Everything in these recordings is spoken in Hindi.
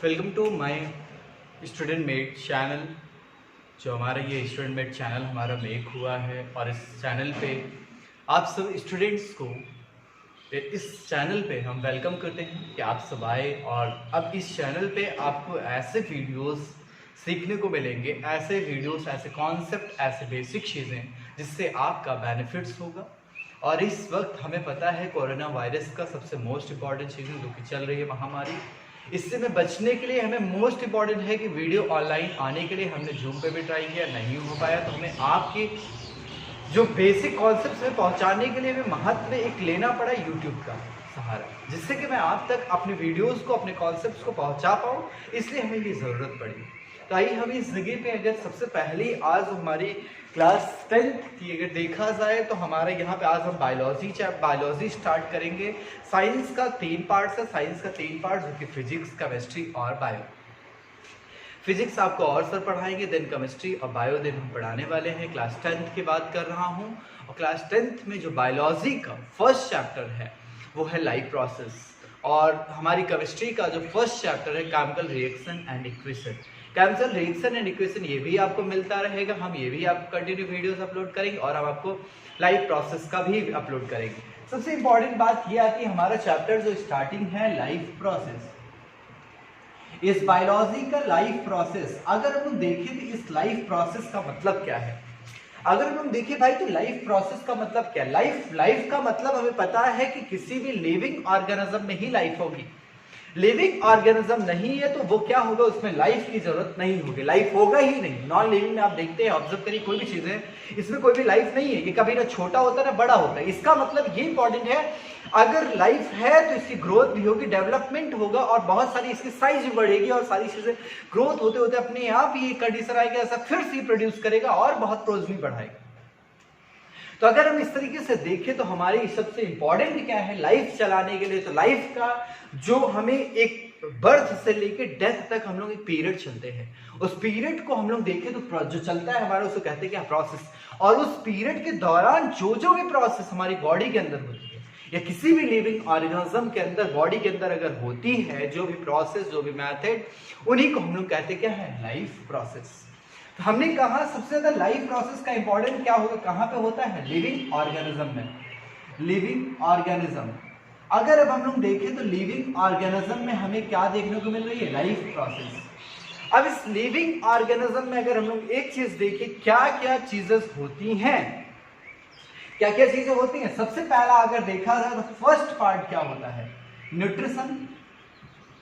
Welcome to my student made channel. जो हमारा ये स्टूडेंट मेड चैनल हमारा मेक हुआ है और इस चैनल पे आप सब स्टूडेंट्स को इस चैनल पे हम वेलकम करते हैं कि आप सब आए। और अब इस चैनल पे आपको ऐसे वीडियोस सीखने को मिलेंगे, ऐसे वीडियोस, ऐसे कॉन्सेप्ट, ऐसे बेसिक चीज़ें जिससे आपका बेनिफिट्स होगा। और इस वक्त हमें पता है कोरोना वायरस का सबसे मोस्ट इम्पॉर्टेंट चीज़ जो कि चल रही है महामारी, इससे में बचने के लिए हमें मोस्ट इम्पॉर्टेंट है कि वीडियो ऑनलाइन आने के लिए हमने जूम पे भी ट्राई किया, नहीं हो पाया, तो हमें आपके जो बेसिक कॉन्सेप्ट्स में पहुंचाने के लिए हमें महत्व एक लेना पड़ा यूट्यूब का सहारा, जिससे कि मैं आप तक अपने वीडियोस को, अपने कॉन्सेप्ट्स को पहुंचा पाऊँ। इसलिए हमें ये ज़रूरत पड़ी। तो आइए हम इस जगह पे अगर सबसे पहले आज हमारी क्लास 10th की अगर देखा जाए तो हमारे यहाँ पे आज हम बायोलॉजी स्टार्ट करेंगे। साइंस का 3 पार्ट्स है। साइंस का 3 पार्ट जो कि फिजिक्स, केमिस्ट्री और बायो। फिजिक्स आपको और सर पढ़ाएंगे, देन केमिस्ट्री और बायो देन हम पढ़ाने वाले हैं। क्लास 10th की बात कर रहा हूँ और क्लास 10th में जो बायोलॉजी का फर्स्ट चैप्टर है वो है लाइफ प्रोसेस, और हमारी केमिस्ट्री का जो फर्स्ट चैप्टर है chemical reaction and equation. Chemical reaction and equation ये भी आपको मिलता रहेगा, हम ये भी आप कंटिन्यू वीडियोस अपलोड करेंगे और हम आपको लाइफ प्रोसेस का भी अपलोड करेंगे। सबसे इंपॉर्टेंट बात यह आती है हमारा चैप्टर जो स्टार्टिंग है लाइफ प्रोसेस। इस बायोलॉजी का लाइफ प्रोसेस अगर हम देखें तो इस लाइफ प्रोसेस का मतलब क्या है, अगर हम देखें भाई तो लाइफ प्रोसेस का मतलब क्या है। लाइफ का मतलब हमें पता है कि किसी भी लिविंग ऑर्गेनिज्म में ही लाइफ होगी। लिविंग ऑर्गेनिज्म नहीं है तो वो क्या होगा, उसमें लाइफ की जरूरत नहीं होगी, लाइफ होगा ही नहीं। नॉन लिविंग में आप देखते हैं, ऑब्जर्व करिए, कोई भी चीज है इसमें कोई भी लाइफ नहीं है, ये कभी ना छोटा होता है ना बड़ा होता है। इसका मतलब ये इंपॉर्टेंट है, अगर लाइफ है तो इसकी ग्रोथ भी होगी, डेवलपमेंट होगा और बहुत सारी इसकी साइज भी बढ़ेगी और सारी चीजें ग्रोथ होते होते अपने आप ही एक कंडीशन आएगा ऐसा फिर से प्रोड्यूस करेगा और बहुत प्रोज भी बढ़ाएगा। तो अगर हम इस तरीके से देखें तो हमारी सबसे इंपॉर्टेंट क्या है लाइफ चलाने के लिए, तो लाइफ का जो हमें एक बर्थ से लेके डेथ तक हम लोग एक पीरियड चलते हैं, उस पीरियड को हम लोग देखें तो जो चलता है हमारा उसको कहते हैं क्या, प्रोसेस। और उस पीरियड के दौरान जो जो भी प्रोसेस हमारी बॉडी के अंदर होती है या किसी भी लिविंग ऑर्गेनिज्म के अंदर, बॉडी के अंदर अगर होती है, जो भी प्रोसेस, जो भी मेथड, उन्हीं को हम लोग कहते क्या है, लाइफ प्रोसेस। तो हमने कहा सबसे ज्यादा लाइफ प्रोसेस का इंपॉर्टेंट क्या होगा, कहां पे होता है, लिविंग ऑर्गेनिज्म में। लिविंग ऑर्गेनिज्म अगर अब हम लोग देखें तो लिविंग ऑर्गेनिज्म में हमें क्या देखने को मिल रही है, लाइफ प्रोसेस। अब इस लिविंग ऑर्गेनिज्म में अगर हम लोग एक चीज देखें, क्या क्या चीजें होती हैं, क्या क्या चीजें होती हैं। सबसे पहला अगर देखा जाए तो फर्स्ट पार्ट क्या होता है, न्यूट्रिशन।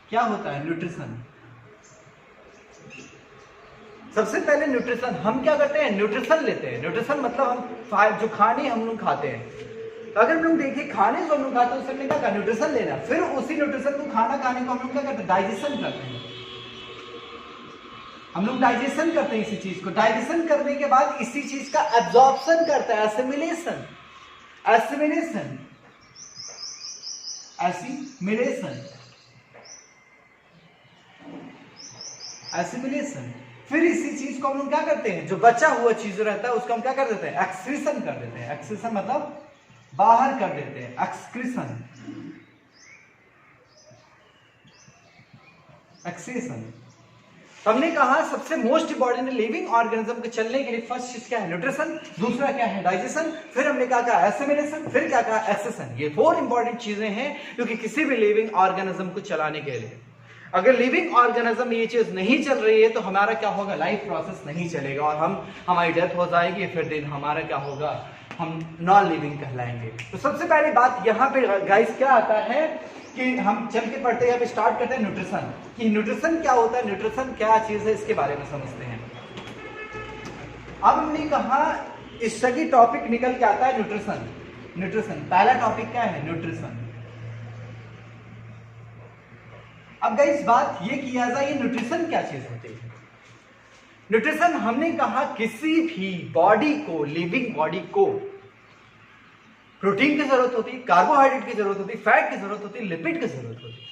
क्या होता है, न्यूट्रिशन। सबसे पहले न्यूट्रिशन, हम क्या करते हैं, न्यूट्रिशन लेते हैं। न्यूट्रिशन मतलब हम जो खाने हम लोग खाते हैं, तो अगर हम लोग देखिए खाने जो हम लोग खाते हैं उससे क्या करते, न्यूट्रिशन लेना, फिर उसी न्यूट्रिशन को खाना खाने को हम लोग क्या करते हैं, डाइजेशन करते हैं। हम लोग डाइजेशन करते हैं इसी चीज को, डाइजेशन करने के बाद इसी चीज का एब्जॉर्प्शन करता है, एसिमिलेशन। एसिमिलेशन एसिमिलेशन एसिमिलेशन फिर इसी चीज को हम लोग क्या करते हैं, जो बचा हुआ चीज रहता है उसको हम क्या कर देते हैं, एक्सक्रीशन कर देते हैं। एक्सक्रीशन मतलब बाहर कर देते हैं, एक्सक्रीशन। एक्सक्रीशन हमने कहा सबसे मोस्ट इंपॉर्टेंट लिविंग ऑर्गेनिज्म के चलने के लिए फर्स्ट चीज क्या है, न्यूट्रिशन, दूसरा क्या है, डाइजेशन, फिर हमने कहा एसिमिलेशन, फिर क्या कहा, एक्सक्रीशन। ये 4 इंपॉर्टेंट चीजें हैं क्योंकि किसी भी लिविंग ऑर्गेनिज्म को चलाने के लिए। अगर लिविंग ऑर्गेनिज्म में ये चीज नहीं चल रही है तो हमारा क्या होगा, लाइफ प्रोसेस नहीं चलेगा और हमारी डेथ हो जाएगी, फिर दिन हमारा क्या होगा, हम नॉन लिविंग कहलाएंगे। तो सबसे पहली बात यहाँ पे गाइस क्या आता है कि हम चल के पढ़ते हैं, स्टार्ट करते हैं न्यूट्रिशन, कि न्यूट्रिशन क्या होता है, न्यूट्रिशन क्या चीज है, इसके बारे में समझते हैं। अब हमने कहा इस सभी टॉपिक निकल के आता है न्यूट्रिशन। न्यूट्रिशन पहला टॉपिक क्या है, न्यूट्रिशन। अब गाइस बात ये किया जाए ये न्यूट्रिशन क्या चीज होती है। न्यूट्रिशन हमने कहा किसी भी बॉडी को, लिविंग बॉडी को प्रोटीन की जरूरत होती है, कार्बोहाइड्रेट की जरूरत होती है, फैट की जरूरत होती है, लिपिड की जरूरत होती है।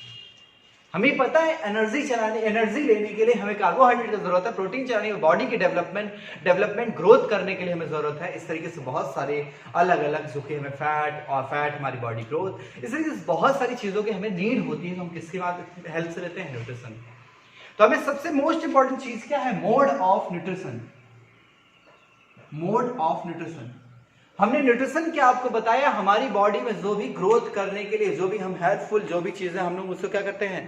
हमें पता है एनर्जी लेने के लिए हमें कार्बोहाइड्रेट की जरूरत है, प्रोटीन चाहिए बॉडी की डेवलपमेंट ग्रोथ करने के लिए हमें जरूरत है। इस तरीके से बहुत सारे अलग अलग जो कि हमें फैट हमारी बॉडी ग्रोथ, इस तरीके से बहुत सारी चीजों की हमें नीड होती है। तो हम किसकी बात हेल्प से लेते हैं, न्यूट्रिशन। तो हमें सबसे मोस्ट इंपॉर्टेंट चीज क्या है, mode of nutrition. Mode of nutrition, हमने न्यूट्रिशन क्या आपको बताया, हमारी बॉडी में जो भी ग्रोथ करने के लिए जो भी हम हेल्पफुल जो भी चीजें हम लोग उसको क्या करते हैं,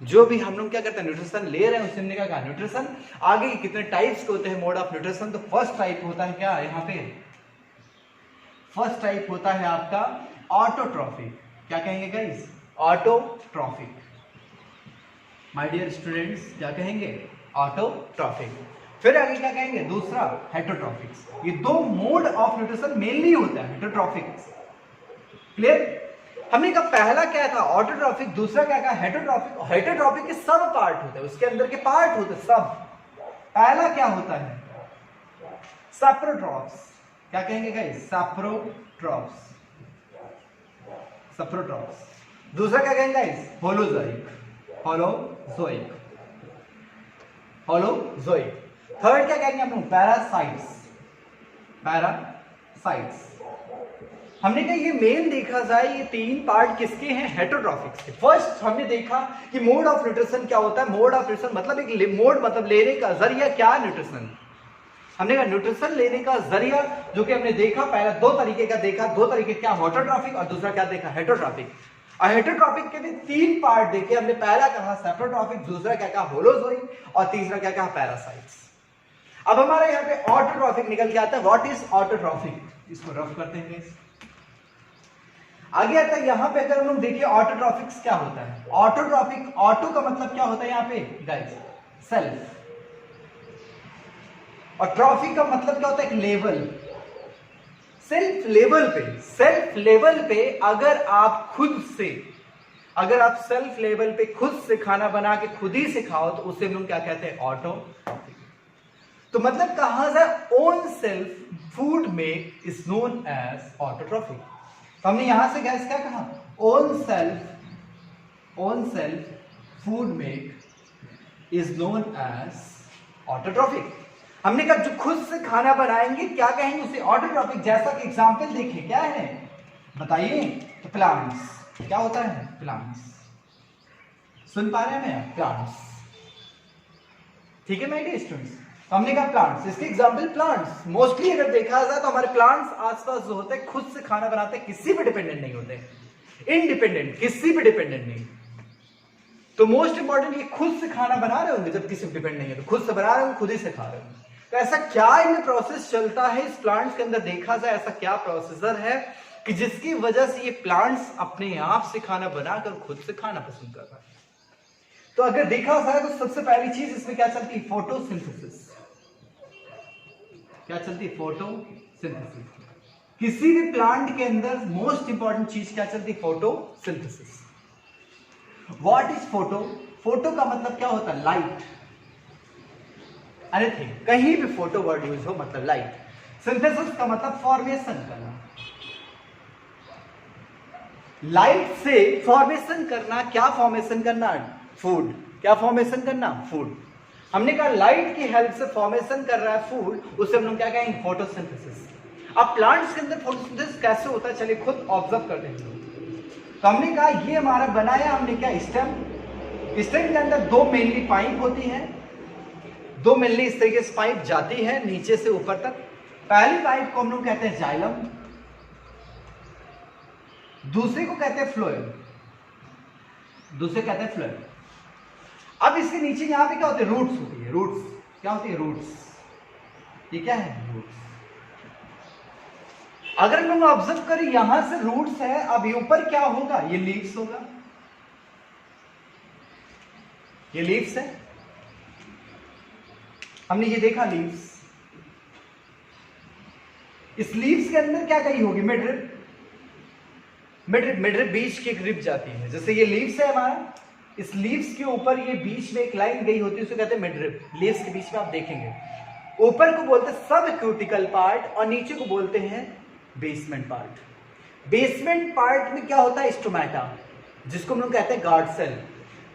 जो भी हम लोग क्या करते हैं न्यूट्रिशन ले रहे हैं उससे हमने क्या कहा न्यूट्रिशन। आगे कितने टाइप्स के होते हैं मोड ऑफ न्यूट्रिशन, तो फर्स्ट टाइप होता है क्या यहाँ पे, फर्स्ट टाइप होता है आपका ऑटोट्रॉफिक। क्या कहेंगे guys, autotrophic. My dear students क्या कहेंगे, ऑटोट्रॉफिक। फिर आगे क्या कहेंगे, दूसरा हेटरोट्रॉफिक्स। ये दो मोड ऑफ न्यूट्रिशन मेनली होता है, हेटरोट्रॉफिक्स। क्लियर। हमने कहा पहला क्या था ऑटोट्रॉफिक, दूसरा क्या कहा हेटरोट्रॉफिक। हेटरोट्रॉफिक के सब पार्ट होते हैं, उसके अंदर के पार्ट होते हैं सब। पहला क्या होता है, सैप्रोट्रॉप्स। क्या कहेंगे गाइस, सैप्रोट्रॉप्स, सैप्रोट्रॉप्स। दूसरा क्या कहेंगे guys, holozoic, holozoic, holozoic. Third क्या कहेंगे हम लोग, पैरासाइट्स, पैरासाइट्स। हमने कहा ये मेन देखा जाए ये तीन पार्ट किसके हैं, हेटरोट्रॉफिक्स के। फर्स्ट हमने देखा कि मोड ऑफ न्यूट्रिशन क्या होता है। मोड ऑफ न्यूट्रिशन मतलब एक मोड मतलब लेने का जरिया क्या, न्यूट्रिशन। हमने कहा न्यूट्रिशन लेने का जरिया जो कि हमने देखा पहला दो तरीके का देखा, दो तरीके क्या, ऑटोट्रॉफिक और दूसरा क्या देखा, हेटरोट्रॉफिक। हेटरोट्रॉफिक के भी तीन पार्ट देखे हमने, पहला कहा सैप्रोट्रॉफिक, दूसरा क्या कहा होलोजोइक और तीसरा क्या कहा पैरासाइट्स। अब हमारे यहाँ पे ऑटोट्रॉफिक निकल के आता है। व्हाट इज ऑटोट्रॉफिक, इसको रफ करते हैं। आगे आता है यहां पे अगर हम लोग देखिए ऑटोट्रॉफिक्स क्या होता है। ऑटोट्रॉफिक, ऑटो का मतलब क्या होता है यहाँ पे गाइस, सेल्फ, और ट्रॉफिक का मतलब क्या होता है, एक लेवल, सेल्फ लेवल पे। सेल्फ लेवल पे अगर आप खुद से, अगर आप सेल्फ लेवल पे खुद से खाना बना के खुद ही से खाओ तो उसे हम लोग क्या कहते हैं, ऑटोट्रॉफिक। तो मतलब कहा जाए own self food make is known as autotrophic. तो हमने यहां से गैस क्या कहा, own self food make is known as autotrophic. हमने कहा जो खुद से खाना बनाएंगे क्या कहेंगे उसे ऑटोट्रॉफिक। जैसा कि एग्जांपल देखिए क्या है बताइए, तो प्लांट्स क्या होता है, प्लांट्स। सुन पा रहे हैं प्लांट्स, ठीक है माय डियर स्टूडेंट्स। हमने कहा प्लांट्स, इसके एग्जांपल प्लांट्स। मोस्टली अगर देखा जाए तो हमारे प्लांट्स आसपास जो होते हैं खुद से खाना बनाते हैं, किसी पे डिपेंडेंट नहीं होते, इंडिपेंडेंट, किसी पे डिपेंडेंट नहीं। तो मोस्ट इंपॉर्टेंट ये खुद से खाना बना रहे होंगे, जब किसी पे डिपेंड नहीं है तो खुद से बना रहे होंगे, खुद ही से खा रहे होंगे। तो ऐसा क्या इनमें प्रोसेस चलता है इस प्लांट्स के अंदर, देखा जाए ऐसा क्या प्रोसेसर है कि जिसकी वजह से ये प्लांट्स अपने आप से खाना बनाकर खुद से खाना पसंद कर रहा है। तो अगर देखा जाए तो सबसे पहली चीज इसमें क्या चलती है, फोटोसिंथेसिस। क्या चलती है, फोटोसिंथेसिस। किसी भी प्लांट के अंदर मोस्ट इंपॉर्टेंट चीज क्या चलती है, photosynthesis. What is photo, photo का मतलब क्या होता है, लाइट, एनीथिंग, कहीं भी फोटो वर्ड यूज हो मतलब लाइट। सिंथेसिस का मतलब फॉर्मेशन करना, लाइट से फॉर्मेशन करना। क्या फॉर्मेशन करना, फूड। क्या फॉर्मेशन करना, फूड। हमने कहा लाइट की हेल्प से फॉर्मेशन कर रहा है फूड, उसे हम लोग क्या कहेंगे, फोटोसिंथेसिस। अब प्लांट्स के अंदर फोटोसिंथेसिस कैसे होता है चलिए खुद ऑब्जर्व करते हैं। तो हमने कहा ये हमारा बनाया हमने क्या, स्टेम। स्टेम के अंदर दो मेनली पाइप होती हैं, दो मेनली इस तरीके से पाइप जाती है नीचे से ऊपर तक। पहली पाइप को हम लोग कहते हैं जाइलम, दूसरे को कहते हैं फ्लोएम, दूसरे कहते हैं फ्लोएम। अब इसके नीचे यहां पे क्या होते हैं, रूट्स होती है। रूट्स क्या होती है, रूट्स। ये क्या है, रूट्स। अगर हम लोग ऑब्जर्व करें यहां से रूट्स है, अब ये ऊपर क्या होगा, ये लीव्स होगा, ये लीव्स है, हमने ये देखा लीव्स। इस लीव्स के अंदर क्या कही होगी, मिडरिब। मिडरिब बीच की एक रिब जाती है, जैसे ये लीव्स है हमारा, इस लीव्स के ऊपर ये बीच में एक लाइन गई होती है, उसे कहते हैं मिडरिब। लीव्स के बीच में आप देखेंगे ऊपर को बोलते हैं सब क्यूटिकल पार्ट और नीचे को बोलते हैं बेसमेंट पार्ट। बेसमेंट पार्ट में क्या होता है, स्टोमेटा, जिसको हम लोग कहते हैं गार्ड सेल।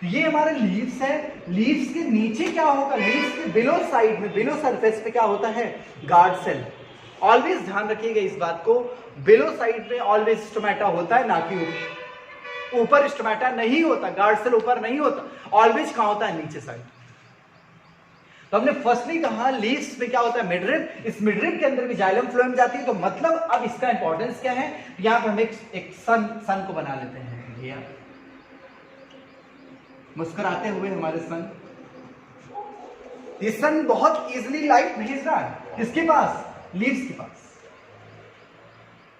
तो ये हमारे लीव्स है, लीव्स के नीचे क्या होगा, लीव्स के बिलो साइड में, बिलो सरफेस पे क्या होता है, गार्ड सेल। ऑलवेज ध्यान रखिएगा इस बात को, बिलो साइड में ऑलवेज स्टोमेटा होता है, ना कि ऊपर स्टोमेटा नहीं होता, गार्ड सेल ऊपर नहीं होता, ऑलवेज कहां होता है, नीचे साइड। तो हमने फर्स्टली कहा लीव्स में क्या होता है, मिडरिब, इस मिडरिब के अंदर भी जाइलम फ्लोएम जाती है। तो मतलब अब इसका इंपॉर्टेंस क्या है, यहाँ पे हम एक सन को बना लेते हैं भैया, मुस्कुराते हुए हमारे सन। ये सन बहुत इजीली लाइट भेज रहा है किसके पास, लीव्स के पास।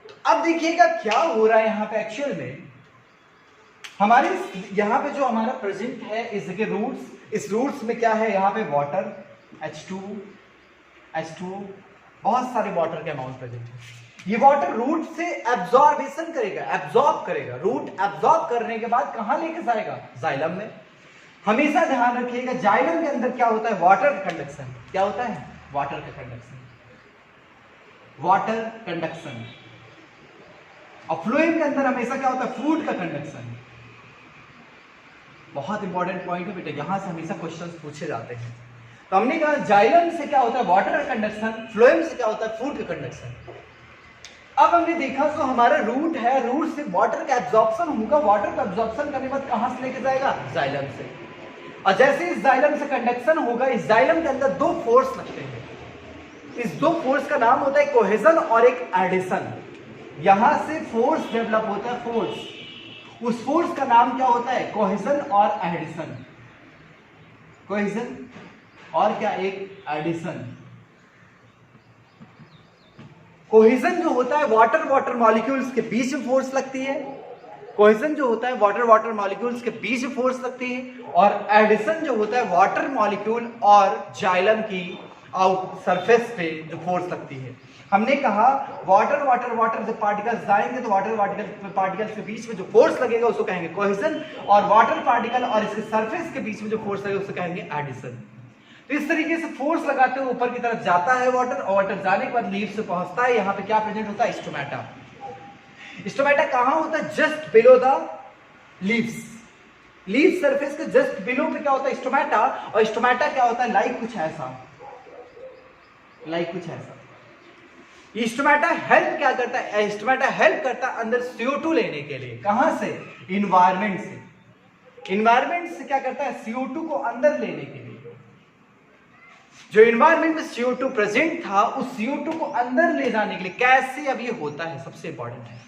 तो अब देखिएगा क्या हो रहा है यहाँ पे एक्चुअल में, हमारे यहाँ पे जो हमारा प्रेजेंट है इस जगह रूट्स, इस रूट्स में क्या है, यहाँ पे वाटर H2 बहुत सारे वाटर के अमाउंट प्रेजेंट है। ये वाटर रूट से एब्जॉर्बेशन करेगा, एब्जॉर्ब करेगा, रूट एब्जॉर्ब करने के बाद कहां लेके जाएगा, जाइलम में। हमेशा ध्यान रखिएगा जाइलम के अंदर क्या होता है, वाटर कंडक्शन, क्या होता है, वाटर का कंडक्शन, वाटर कंडक्शन। और फ्लोएम के अंदर हमेशा क्या होता है, फूड का कंडक्शन। बहुत इंपॉर्टेंट पॉइंट है बेटा, यहां से हमेशा क्वेश्चंस पूछे जाते हैं। तो हमने कहा जाइलम से क्या होता है, वाटर का कंडक्शन, फ्लोएम से क्या होता है, फूड का कंडक्शन। अब हमने देखा जो हमारा रूट है, रूट से वाटर का एब्जॉर्प्शन होगा, वाटर का एब्जॉर्प्शन करने के बाद कहां से लेके जाएगा, जाइलम से। और जैसे इस जाइलम से कंडक्शन होगा, इस जाइलम के अंदर दो फोर्स लगते हैं। इस दो फोर्स का नाम होता है कोहेजन और एक एडिशन। यहां से फोर्स डेवलप होता है, फोर्स, उस फोर्स का नाम क्या होता है, कोहेजन और एडिशन। कोहेजन और क्या, एक एडिशन। कोहेजन जो होता है वाटर मॉलिक्यूल्स के बीच में फोर्स लगती है, कोहेजन जो होता है वाटर मॉलिक्यूल्स के बीच में फोर्स लगती है, और एडिशन जो होता है वाटर मॉलिक्यूल और जाइलम की आउट सरफेस पे जो फोर्स लगती है। हमने कहा वाटर जब पार्टिकल्स जाएंगे तो वाटर पार्टिकल्स के बीच में जो फोर्स लगेगा उसको कहेंगे कोहेजन, और वाटर पार्टिकल और इसके सरफेस के बीच में जो फोर्स लगेगा उसको कहेंगे एडिशन। तो इस तरीके से फोर्स लगाते हुए ऊपर की तरफ जाता है वाटर, और वाटर जाने के बाद लीव से पहुंचता है। यहाँ पे क्या प्रेजेंट होता है, स्टोमेटा। स्टोमेटा कहां होता है, just below the leaves, leave surface के जस्ट बिलो पे क्या होता है, स्टोमेटा। और स्टोमेटा क्या होता है, लाइक कुछ ऐसा, स्टोमेटा हेल्प क्या करता है, स्टोमेटा हेल्प करता है अंदर CO2 लेने के लिए। कहां से, इन्वायरमेंट से। इन्वायरमेंट से क्या करता है, CO2 को अंदर लेने के लिए। जो इन्वायरमेंट में CO2 प्रेजेंट था, उस CO2 को अंदर ले जाने के लिए कैसे अब ये होता है, सबसे इंपॉर्टेंट है।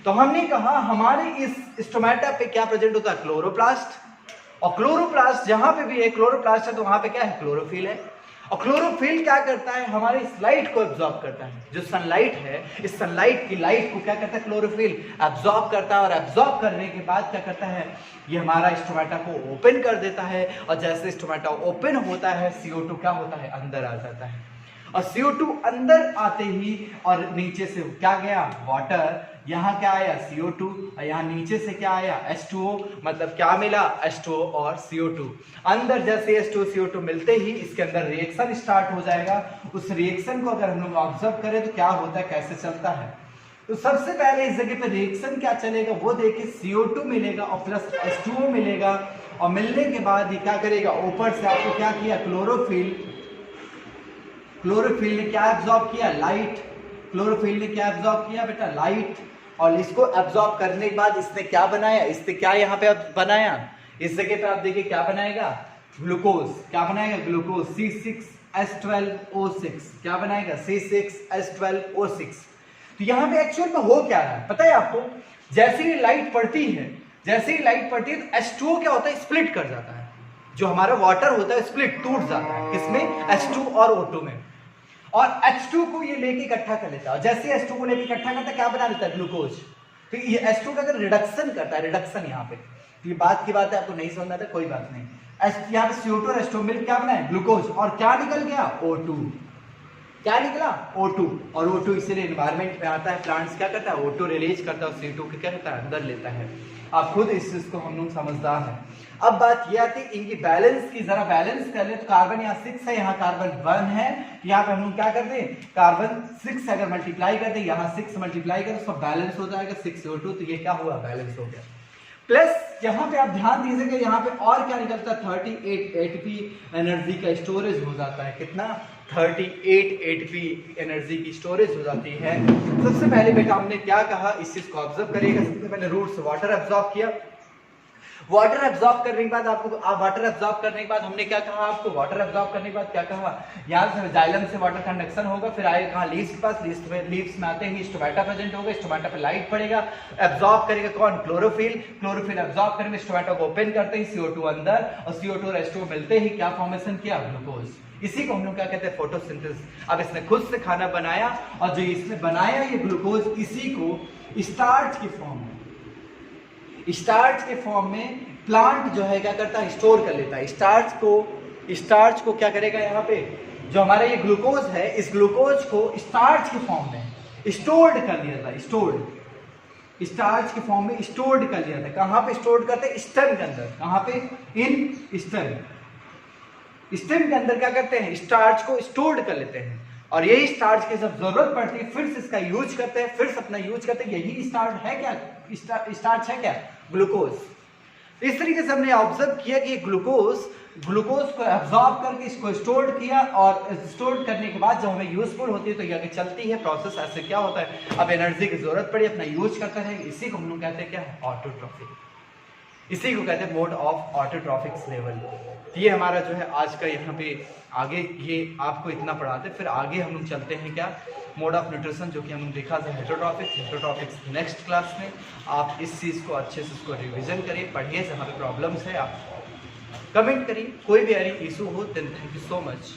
तो हमने कहा हमारे इस स्टोमेटा पे क्या प्रेजेंट होता है, क्लोरोप्लास्ट। और क्लोरोप्लास्ट जहां पे भी है, क्लोरोप्लास्ट है तो वहां पे क्या है, क्लोरोफिल है। और क्लोरोफिल क्या करता है, हमारे इस लाइट को एब्जॉर्ब करता है। जो सनलाइट है, इस सनलाइट की लाइट को क्या करता है, क्लोरोफिल एब्जॉर्ब करता है। और एब्जॉर्ब करने के बाद क्या करता है, ये हमारा स्टोमेटा को ओपन कर देता है। और जैसे स्टोमेटा ओपन होता है, CO2 क्या होता है, अंदर आ जाता है। और CO2 अंदर आते ही, और नीचे से क्या गया, वाटर, यहाँ क्या आया, CO2, और यहाँ नीचे से क्या आया, H2O। मतलब क्या मिला, H2O और CO2। अंदर जैसे H2O CO2 मिलते ही इसके अंदर रिएक्शन स्टार्ट हो जाएगा। उस रिएक्शन को अगर हम लोग ऑब्जर्व करें तो क्या होता है, कैसे चलता है। तो सबसे पहले इस जगह पे रिएक्शन क्या चलेगा वो देखिए, CO2 मिलेगा और प्लस H2O मिलेगा। और मिलने के बाद ये क्या करेगा, ऊपर से आपको क्या किया, क्लोरोफिल ने क्या एब्जॉर्ब किया, लाइट। क्लोरोफिल ने क्या एब्जॉर्ब किया बेटा, लाइट। और इसको एब्जॉर्ब करने के बाद इसने क्या बनाया, इसने क्या यहाँ पे बनाया, इस जगह पे आप देखिए क्या बनाएगा, ग्लूकोज। क्या बनाएगा, ग्लूकोज, C6H12O6। क्या बनाएगा, C6H12O6। तो यहाँ पे एक्चुअल में हो क्या रहा है पता है आपको, जैसे ही लाइट पड़ती है तो H2O क्या होता है, स्प्लिट कर जाता है। जो हमारा वाटर होता है स्प्लिट, टूट जाता है, किसमें, H2 और O2 में। और H2 को ये लेके इकट्ठा कर लेता है। और जैसे H2 को लेके इकट्ठा करता है, क्या बना लेता है, ग्लूकोज। तो ये H2 का अगर रिडक्शन करता है, रिडक्शन यहाँ पे, तो ये बात की बात है, आपको नहीं समझना था कोई बात नहीं। यहाँ पे CO2 और H2 मिल क्या बना है, ग्लूकोज। और क्या निकल गया, O2। क्या निकला, O2। और O2 इसीलिए एनवायरमेंट में आता है, प्लांट्स क्या करता है, O2 रिलीज करता है और CO2 क्या करता है, अंदर लेता है। आप खुद इस चीज को हम लोग समझदार हैं। अब बात यह आती है इनकी बैलेंस की, जरा बैलेंस कर ले। तो कार्बन यहाँ 6 है, यहाँ कार्बन 1 है। यहाँ पे हम लोग क्या कर दे, कार्बन 6 अगर मल्टीप्लाई कर दे, यहाँ 6 मल्टीप्लाई कर, उसका बैलेंस हो जाएगा 6O2। तो ये क्या हुआ, बैलेंस हो गया। प्लस यहाँ पे आप ध्यान दीजिएगा, यहाँ पे और क्या निकलता है, 38 ATP एनर्जी का स्टोरेज हो जाता है। कितना, 38 ATP एनर्जी की स्टोरेज हो जाती है। सबसे पहले बेटा हमने क्या कहा, इस चीज को ऑब्जर्व करिएगा। सबसे पहले रूट से वाटर एब्जॉर्ब किया, वाटर एब्जॉर्ब करने के बाद आपको वाटर एब्जॉर्ब करने के बाद हमने क्या कहा आपको, वाटर एब्जॉर्ब करने के बाद क्या कहा, यहाँ से जाइलम से वाटर कंडक्शन होगा, फिर आएगा कहाँ, लीव्स के पास, लीव्स में आते ही स्टोमेटा प्रेजेंट होगा, स्टोमेटा पे लाइट पड़ेगा, एब्जॉर्ब करेगा कौन, क्लोरोफिल, क्लोरोफिल एब्जॉर्ब करेंगे, स्टोमेटा को ओपन करते ही CO2 अंदर, और CO2 और H2 मिलते ही क्या फॉर्मेशन किया, ग्लूकोज। इसी को हम लोग क्या कहते हैं, फोटोसिंथेसिस। अब इसने खुद से खाना बनाया, और जो इसने बनाया ये ग्लूकोज, इसी को स्टार्च की फॉर्म में, स्टार्च के फॉर्म में प्लांट जो है क्या करता है, स्टोर कर लेता है। स्टार्च को क्या करेगा, यहाँ पे जो हमारा ये ग्लूकोज है, इस ग्लूकोज को स्टार्च के फॉर्म में स्टोर्ड कर लिया था, स्टार्च के फॉर्म में स्टोर्ड कर लिया था। कहाँ पे स्टोर्ड करते हैं, स्टेम के अंदर। कहाँ पे, इन स्टेम के अंदर क्या करते हैं, स्टार्च को स्टोर्ड कर लेते हैं, और यही स्टार्च की जब जरूरत पड़ती है फिर से इसका यूज करते हैं, फिर से अपना यूज करते हैं। यही स्टार्च है क्या, स्टार्च है क्या, ग्लूकोज। इस तरीके से हमने ऑब्जर्व किया कि ग्लूकोज को एब्जॉर्ब करके इसको स्टोर किया, और स्टोर करने के बाद जब हमें यूजफुल होती है तो ये आगे चलती है प्रोसेस। ऐसे क्या होता है, अब एनर्जी की जरूरत पड़ी, अपना यूज करता है। इसी को हम लोग कहते हैं क्या, ऑटोट्रॉफिक। इसी को कहते हैं मोड ऑफ ऑटोट्रॉफिक लेवल। ये हमारा जो है आज का यहाँ पे आगे ये आपको इतना पढ़ाते, फिर आगे हम लोग चलते हैं क्या, मोड ऑफ न्यूट्रिशन, जो कि हम लोग देखा था हेटेरोट्रॉफिक्स नेक्स्ट क्लास में। आप इस चीज़ को अच्छे से उसको रिवीजन करिए, पढ़िए, जहाँ पे प्रॉब्लम्स है आप कमेंट करिए, कोई भी एनी इशू हो then thank you so much.